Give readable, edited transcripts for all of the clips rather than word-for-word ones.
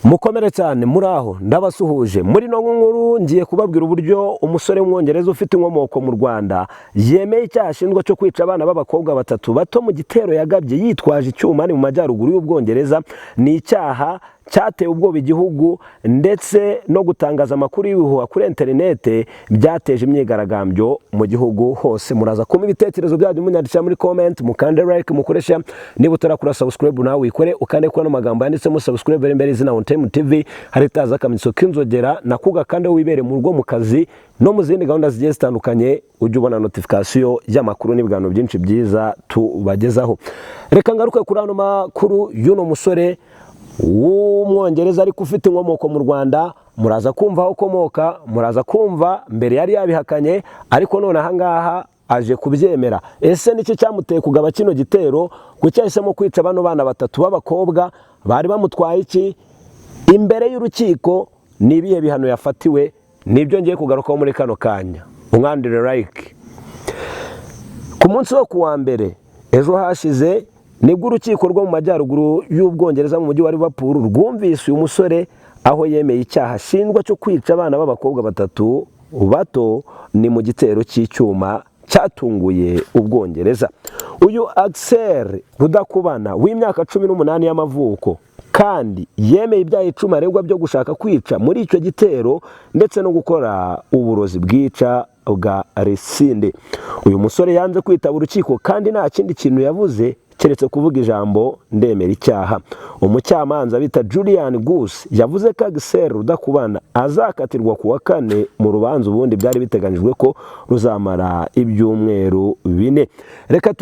Mukomere cyane muraho ndabasuhuje muri no nkuru ngiye kubabwira uburyo umusore w'umwongereza ufite inkomoko mu Rwanda yemeye icyaha ashinjwa cyo kwica abana b'abakobwa batatu bato mu gitero yagabye yitwaje icyuma ni mu majyaruguru y'Ubwongereza. Ni icyaha cyateye ubwoba igihugu ndetse no gutangaza amakuru y'ibihuha kuri interinete byateje imyigaragambyo mu gihugu hose. Muraza kuma ibitekerezo byanyu munyandikira muri comment, mukande like, mukoresha niba utarakora subscribe nawe wikore ukande kwa no magambo yanditsemo subscribe imbere izina on time TV hari taza akamenyetso k'inzogera nakuga kandi wibere mu rugo mu kazi no mu zindi gahunda zigiye zitandukanye ujye ubona notification y'amakuru n'ibiganiro byinshi byiza tubagezaho. Reka ngaruke kuri ano makuru y'uno musore w'umwongereza ariko ufite inkomoko mu Rwanda. Muraza kumva aho komoka, muraza kumva mbere yari yabihakanye ariko none aha ngaha aje kubyemera. Ese nicyo cyamuteye kugaba kino gitero kucyahisemo kwica bano bana batatu b'abakobwa bari bamutwaye iki imbere y'urukiko? Ni ibihe bihano yafatiwe? Nibyo ngiye kugarukaho muri kano kanya. Umwandire like. Ku munsi wo kuwa mbere ejo hashize nibwo urukiko rwo mu majyaruguru y'Ubwongereza mu mujyi wa Liverpool rwumvise uyu musore aho yemeye icyaha ashinjwa cyo kwica abana b'abakobwa batatu bato ni mu gitero cy'icyuma cyatunguye Ubwongereza. Uyu Axel Rudakubana w'imyaka 18 y'amavuko kandi yemeye ibyaha icumi aregwa byo gushaka kwica muri icyo gitero ndetse no gukora uburozi bwica bwa resinde. Uyu musore yanze kwitaba urukiko kandi nta kindi kintu yavuze keretse kuvuga ijambo ndemera icyaha. Umucamanza bita Julian Goose yavuze ko Axel Rudakubana azakatirwa kuwa kane mu rubanza ubundi byari biteganijwe ko ruzamara ibyumweru 4. Reka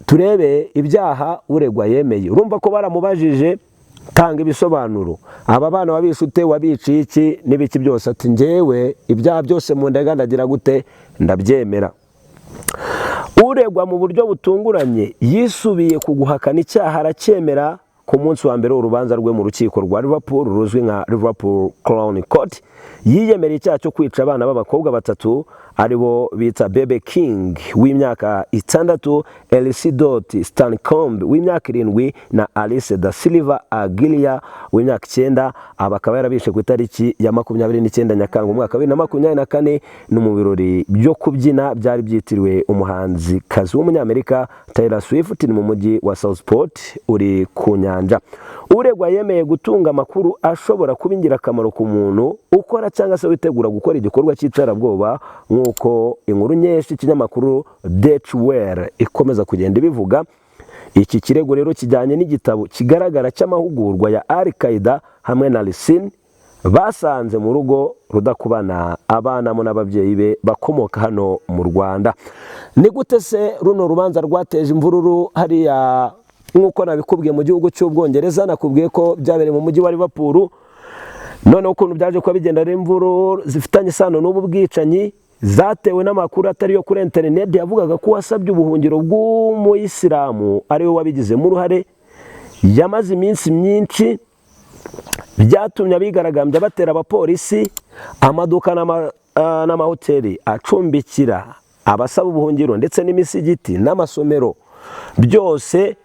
turebe ibyaha uregwa yemeye. Urumva ko baramubajije tanga ibisobanuro, aba bana wabishute wabiciye iki n'ibiki byose, ati njyewe ibyaha byose mu ndega ndagira gute ndabyemera. Uregwa mu buryo butunguranye yisubiye kuguhakana icyaha aracyemera ku munsi wa mbere urubanza rwe mu rukiko rwa Liverpool ruzwi nka Liverpool Crown Court. Yiyemereye icyaha cyo kwica abana b'abakobwa batatu aribo bita Bebe King w'imyaka 6, Elsie Stancombe w'imyaka 7 na Alice da Silva Aguilera w'imyaka 9. Abakaba yarabishe ku itariki ya 29 Nyakanga umwaka wa 2024 no mu birori byo kubyina byari byitiriwe umuhanzi kazi w'umunyamerika Taylor Swift ni mu mujyi wa Southport uri ku nyanja. Uregwa yemeye gutunga amakuru ashobora kuba ingirakamaro ku muntu ukora cyangwa se witegura gukora igikorwa cy'iterabwoba nk'uko inkuru nyinshi ikinyamakuru Deutsche Welle ikomeza kugenda ibivuga. Iki kirego rero kijyanye n'igitabo kigaragara cy'amahugurwa ya Al-Qaeda hamwe na Lisin basanze mu rugo Rudakubana abanamo n'ababyeyi be bakomoka hano mu Rwanda. Ni gute se runo rubanza rwateje imvururu hariya? Nk'uko nabikubwiye mu gihugu cy'Ubwongereza nakubwiye ko byabereye mu mujyi wa Liverpool. None ukuntu byaje kwa bigenda imvururu zifitanye isano n'ubu bwicanyi zatewe n'amakuru atari yo kuri internet yavugaga ko wasabye ubuhungiro bw'umuyisilamu ari we wabigizemo uruhare. Yamaze iminsi myinshi byatumye abigaragambya batera abapolisi, amaduka n'amahoteli acumbikira abasaba ubuhungiro ndetse n'imisigiti n'amasomero byose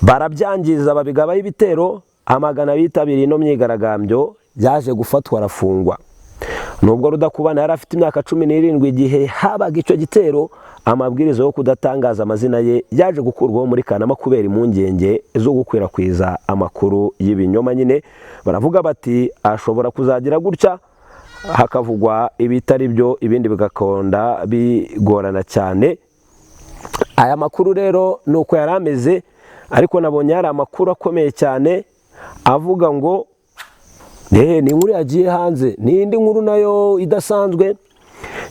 barabyangiza babigabaho ibitero. Amagana bitabiriye no myigaragambyo yaje gufatwa arafungwa. Nubwo Rudakubana yari afite imyaka 17 igihe habaga icyo gitero, amabwiriza yo kudatangaza amazina ye yaje gukurwaho muri Kanama kubera impungenge zo gukwirakwiza amakuru y'ibinyoma. Nyine baravuga bati ashobora kuzagira gutya hakavugwa ibitari byo ibindi bigakonda bigorana cyane. Aya makuru rero nuko yarameze, ariko nabonye hari amakuru akomeye cyane avuga ngo ni inkuru yagiye hanze. Ni indi nkuru nayo idasanzwe,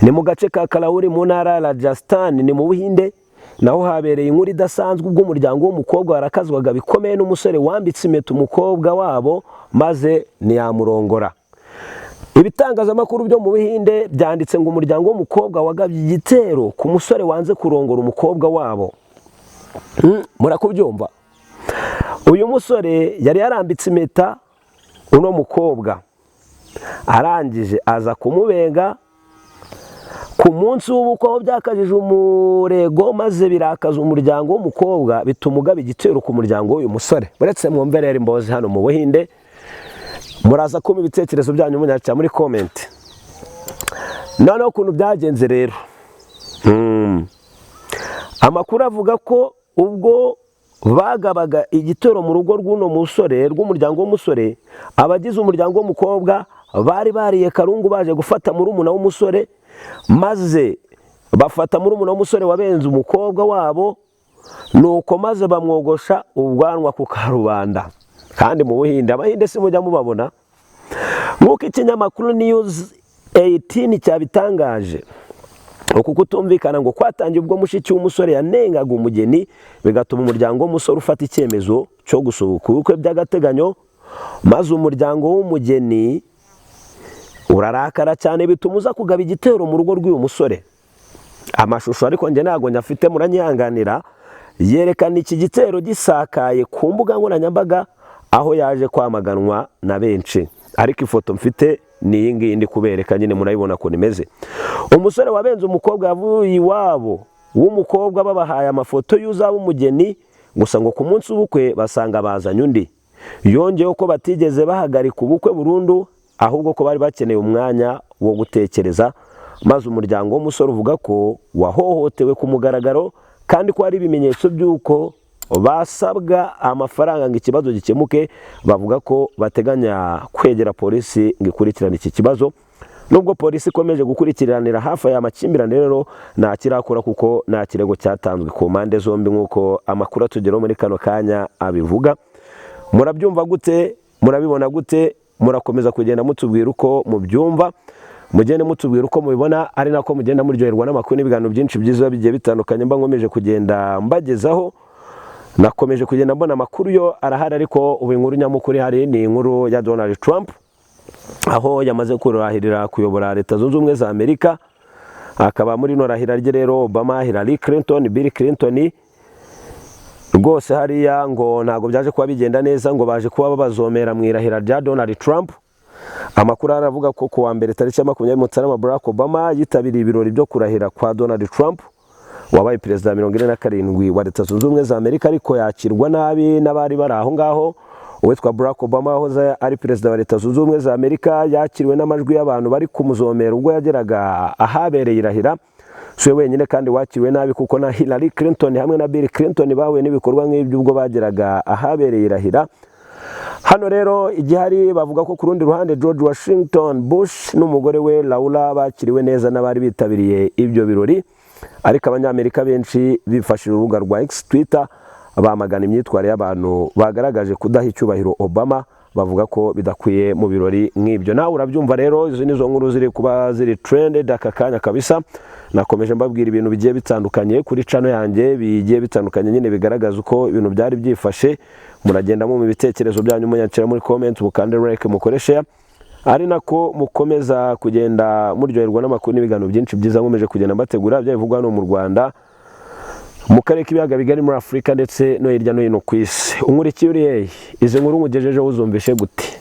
ni mu gace ka Karauri mu ntara ya Rajasthan ni mu Buhinde, naho habereye inkuru idasanzwe ubwo umuryango w'umukobwa warakazwaga bikomeye n'umusore wambitse impeta umukobwa wabo maze ntiyamurongora. Ibitangazamakuru byo mu Buhinde byanditse ngo umuryango w'umukobwa wagabye igitero ku musore wanze kurongora umukobwa wabo. Murakubyumva? Uyu musore yari yarambitse impeta uno mukobwa, arangije aza kumubenga ku munsi w'ubukwe aho byakajije umurego maze birakaza umuryango w'umukobwa bituma ugaba igitero ku muryango w'uyu musore. Buretse mwumve rero imbozi hano mu Buhinde muraza kumva ibitekerezo byanyu munyacira muri comment. Noneho ukuntu byagenze rero, amakuru avuga ko ubwo bagabaga igitero mu rugo rw'uno musore, rw'umuryango w'umusore, abagize umuryango w'umukobwa bari bariye karungu baje gufata murumuna w'umusore, maze bafata murumuna w'umusore wabenze umukobwa wabo, nuko maze bamwogosha ubwanwa ku karubanda. Kandi mu Buhinde, Abahinde si mujya mubabona, nk'uko ikinyamakuru News 18 cyabitangaje. Uku kutumvikana ngo kwatangiye ubwo mushiki w'umusore yanengaga umugeni, bigatuma umuryango w'umusore ufata icyemezo cyo gusohoka ubukwe by'agateganyo, maze umuryango w'umugeni urarakara cyane, bituma uza kugaba igitero mu rugo rw'uyu musore. Amashusho ariko njye ntago nyafite, muranyihanganira, yerekana iki gitero gisakaye ku mbuga nkoranyambaga, aho yaje kwamaganwa na benshi. Ariko ifoto mfite ni iyi ngiyi ndi kubereka, nyine murayibona ko nimeze. Umusore wabenze umukobwa yavuye iwabo w'umukobwa, babahaye amafoto y'uzaba umugeni, gusa ngo ku munsi w'ubukwe basanga bazanye undi. Yongeyeho ko batigeze bahagarika ubukwe burundu, ahubwo ko bari bakeneye umwanya wo gutekereza, maze umuryango w'umusore uvuga ko wahohotewe ku mugaragaro, kandi ko hari ibimenyetso by'uko basabwa amafaranga ngo ikibazo gikemuke. Bavuga ko bateganya kwegera polisi ngo ikurikirane iki kibazo. Nubwo polisi ikomeje gukurikiranira hafi aya makimbirane, rero nta kirakora kuko nta kirego cyatanzwe ku mpande zombi, nk'uko amakuru atugeraho muri kano kanya abivuga. Murabyumva gute? Murabibona gute? Murakomeza kugenda mutubwira uko mubyumva, mugende mutubwira uko mubibona, ari nako mugenda muryoherwa n'amakuru n'ibiganiro byinshi byiza bigiye bitandukanye mba nkomeje kugenda mbagezaho. Nakomeje kugenda mbona amakuru yo arahari, ariko ubu inkuru nyamukuru hari ni inkuru ya Donald Trump, aho yamaze kurahirira kuyobora Leta Zunze Ubumwe za Amerika. Akaba muri no rahira rye rero Obama, Hillary Clinton, Bill Clinton, rwose hariya ngo ntago byaje kuba bigenda neza, ngo baje kuba babazomera mu irahira rya Donald Trump. Amakuru aravuga ko kuwa mbere tariki ya 20 Mutarama Barack Obama yitabiriye ibirori byo kurahira kwa Donald Trump, wabaye perezida 47 wa Leta Zunze Ubumwe za Amerika, ariko yakirwa nabi n'abari bari aho ngaho. Uwitwa Barack Obama wahoze ari perezida wa Leta Zunze Ubumwe za Amerika yakiriwe n'amajwi y'abantu bari kumuzomera ubwo yageraga ahabereye irahira. Siwe wenyine kandi wakiriwe nabi, kuko na Hillary Clinton hamwe na Bill Clinton bahuye n'ibikorwa nk'ibyo ubwo bageraga ahabereye irahira. Hano rero igihari bavuga ko ku rundi ruhande George Washington Bush n'umugore we Laura bakiriwe neza n'abari bitabiriye ibyo birori. Ariko abanyamerika benshi bifashishije urubuga rwa X Twitter bamagana imyitwarire y'abantu bagaragaje kudaha icyubahiro Obama, bavuga ko bidakwiye mu birori nk'ibyo. Nawe urabyumva rero, izo nizo nkuru ziri kuba ziri trended aka kanya kabisa. Nakomeje mbabwira ibintu bigiye bitandukanye kuri channel yanjye, bigiye bitandukanye nyine bigaragaza uko ibintu byari byifashe. Muragenda mu bitekerezo byanyu munyacira muri comment, mukande like, mukore share, ari nako mukomeza kugenda muryoherwa n'amakuru n'ibiganiro byinshi byiza nkomeje kugenda mbategura byavugwa hano mu Rwanda, mu karere k'ibiyaga bigari muri Afurika ndetse no hirya no hino ku isi. Unkurikiye uri hehe? Izi nkuru nkugejejeho uzumvishe gute?